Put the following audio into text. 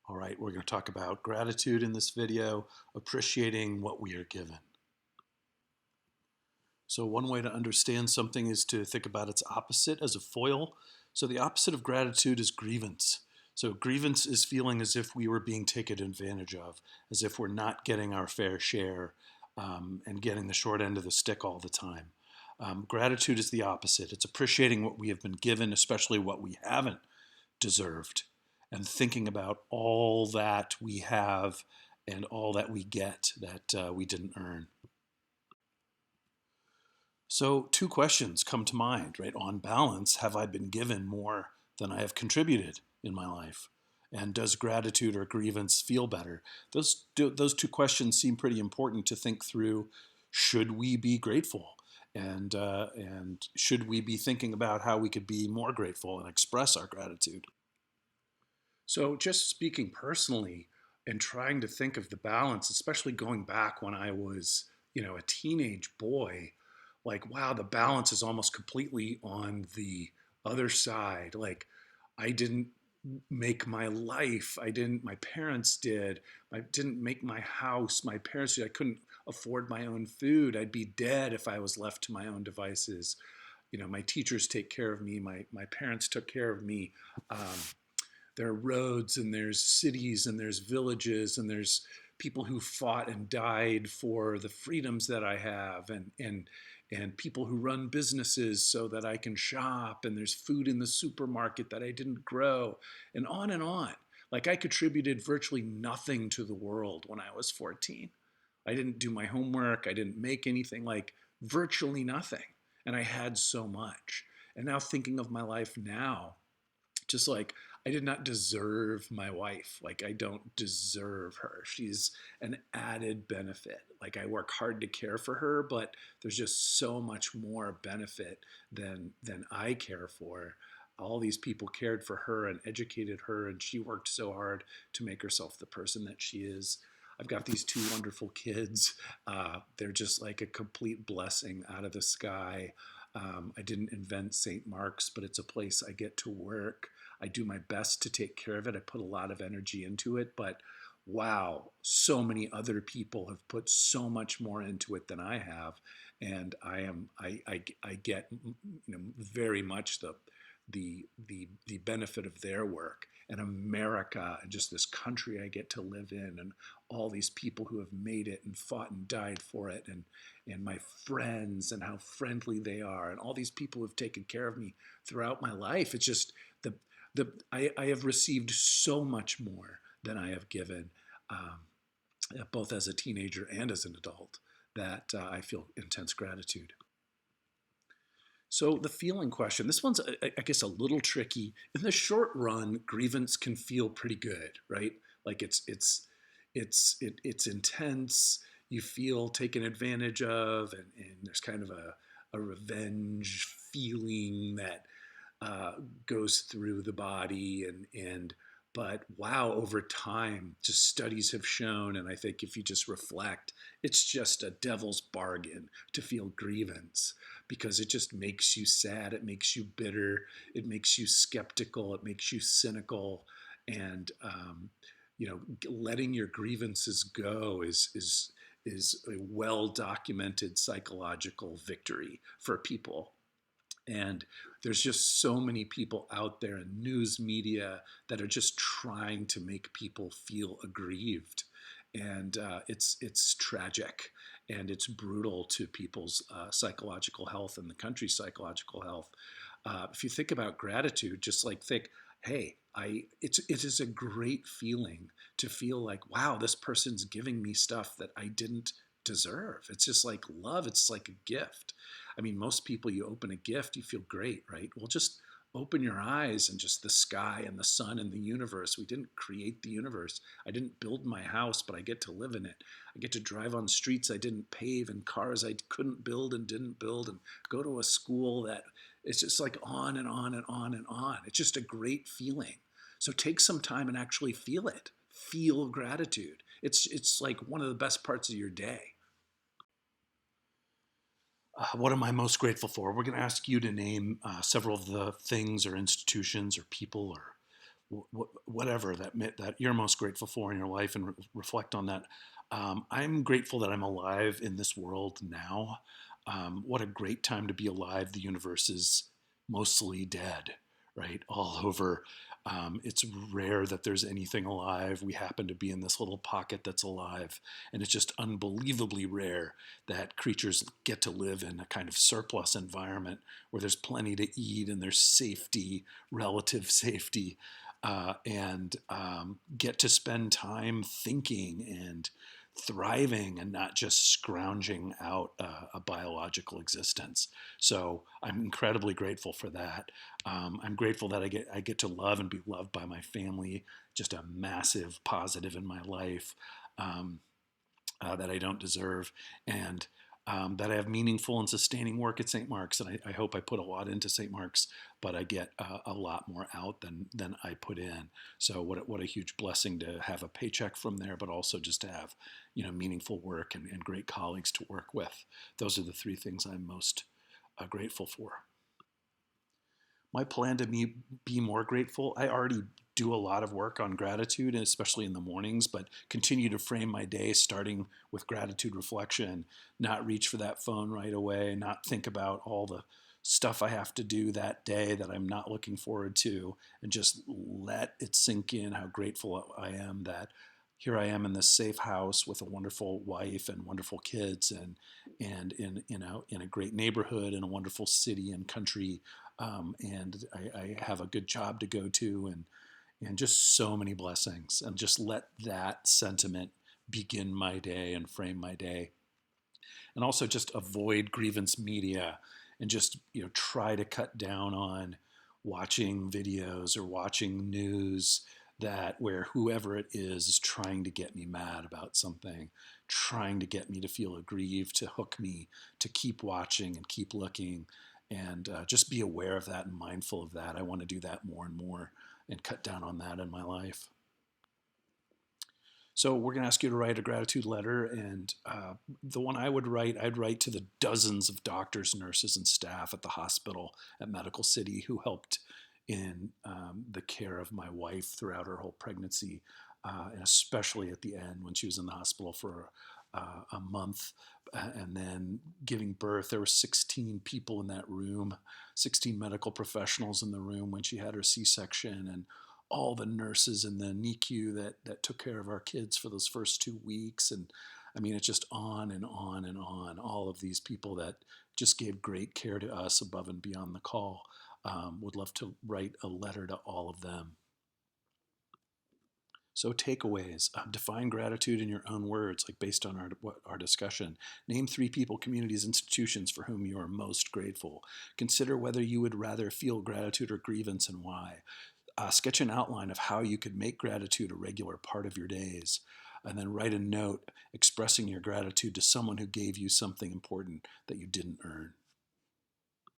All right, we're going to talk about gratitude in this video, appreciating what we are given. So one way to understand something is to think about its opposite as a foil. So the opposite of gratitude is grievance. So grievance is feeling as if we were being taken advantage of, as if we're not getting our fair share and getting the short end of the stick all the time. Gratitude is the opposite. It's appreciating what we have been given, especially what we haven't deserved, and thinking about all that we have and all that we get that we didn't earn. So, two questions come to mind, right? On balance, have I been given more than I have contributed in my life? And does gratitude or grievance feel better? Those two questions seem pretty important to think through. Should we be grateful? And should we be thinking about how we could be more grateful and express our gratitude? So, just speaking personally and trying to think of the balance, especially going back when I was, a teenage boy, like, wow, the balance is almost completely on the other side. Like, I didn't make my life. My parents did. I didn't make my house. My parents did. I couldn't afford my own food. I'd be dead if I was left to my own devices. My teachers take care of me. My parents took care of me. Um, there are roads and there's cities and there's villages and there's people who fought and died for the freedoms that I have, and people who run businesses so that I can shop, and there's food in the supermarket that I didn't grow, and on and on. Like, I contributed virtually nothing to the world when I was 14. I didn't do my homework, I didn't make anything, like virtually nothing. And I had so much. And now thinking of my life now, just like, I did not deserve my wife. Like, I don't deserve her. She's an added benefit. Like, I work hard to care for her, but there's just so much more benefit than I care for. All these people cared for her and educated her, and she worked so hard to make herself the person that she is. I've got these two wonderful kids. They're just like a complete blessing out of the sky. I didn't invent St. Mark's, but it's a place I get to work. I do my best to take care of it. I put a lot of energy into it, but wow, so many other people have put so much more into it than I have, and I get very much the benefit of their work, and America and just this country I get to live in, and all these people who have made it and fought and died for it, and my friends and how friendly they are, and all these people who have taken care of me throughout my life. It's just I have received so much more than I have given, both as a teenager and as an adult, that I feel intense gratitude. So the feeling question, this one's, I guess, a little tricky. In the short run, grievance can feel pretty good, right? Like, it's intense. You feel taken advantage of, and there's kind of a revenge feeling that goes through the body, and but wow, over time, just studies have shown, and I think if you just reflect, it's just a devil's bargain to feel grievance, because it just makes you sad, it makes you bitter, it makes you skeptical, it makes you cynical, and letting your grievances go is a well documented psychological victory for people. And there's just so many people out there in news media that are just trying to make people feel aggrieved. And it's tragic, and it's brutal to people's psychological health and the country's psychological health. If you think about gratitude, just like think, hey, it is a great feeling to feel like, wow, this person's giving me stuff that I didn't deserve. It's just like love. It's like a gift. I mean, most people, you open a gift, you feel great, right? Well, just open your eyes and just the sky and the sun and the universe. We didn't create the universe. I didn't build my house, but I get to live in it. I get to drive on streets I didn't pave, and cars I couldn't build and didn't build, and go to a school that it's just like on and on and on and on. It's just a great feeling. So take some time and actually feel it. Feel gratitude. It's like one of the best parts of your day. What am I most grateful for? We're going to ask you to name several of the things or institutions or people or whatever that you're most grateful for in your life, and reflect on that. I'm grateful that I'm alive in this world now. What a great time to be alive. The universe is mostly dead, right? All over. It's rare that there's anything alive. We happen to be in this little pocket that's alive. And it's just unbelievably rare that creatures get to live in a kind of surplus environment where there's plenty to eat and there's safety, relative safety, and get to spend time thinking and thriving and not just scrounging out a biological existence. So I'm incredibly grateful for that. I'm grateful that I get to love and be loved by my family. Just a massive positive in my life. That I don't deserve, and that I have meaningful and sustaining work at St. Mark's. And I hope I put a lot into St. Mark's, but I get a lot more out than I put in. So what a huge blessing to have a paycheck from there, but also just to have meaningful work and great colleagues to work with. Those are the three things I'm most grateful for. My plan to be more grateful, I already do a lot of work on gratitude, especially in the mornings, but continue to frame my day starting with gratitude reflection, not reach for that phone right away, not think about all the stuff I have to do that day that I'm not looking forward to, and just let it sink in how grateful I am that here I am in this safe house with a wonderful wife and wonderful kids, and in a great neighborhood, in a wonderful city and country, and I have a good job to go to, and just so many blessings. And just let that sentiment begin my day and frame my day. And also just avoid grievance media, and just try to cut down on watching videos or watching news that where whoever it is trying to get me mad about something, trying to get me to feel aggrieved, to hook me to keep watching and keep looking, and just be aware of that and mindful of that. I want to do that more and more and cut down on that in my life. So we're going to ask you to write a gratitude letter, and the one I'd write to the dozens of doctors, nurses, and staff at the hospital at Medical City who helped in the care of my wife throughout her whole pregnancy, and especially at the end when she was in the hospital for a month, and then giving birth. There were 16 people in that room, 16 medical professionals in the room when she had her C-section, and all the nurses in the NICU that took care of our kids for those first 2 weeks. And I mean, it's just on and on and on. All of these people that just gave great care to us above and beyond the call. Would love to write a letter to all of them. So takeaways, define gratitude in your own words, like based on our discussion. Name 3 people, communities, institutions for whom you are most grateful. Consider whether you would rather feel gratitude or grievance, and why. Sketch an outline of how you could make gratitude a regular part of your days. And then write a note expressing your gratitude to someone who gave you something important that you didn't earn.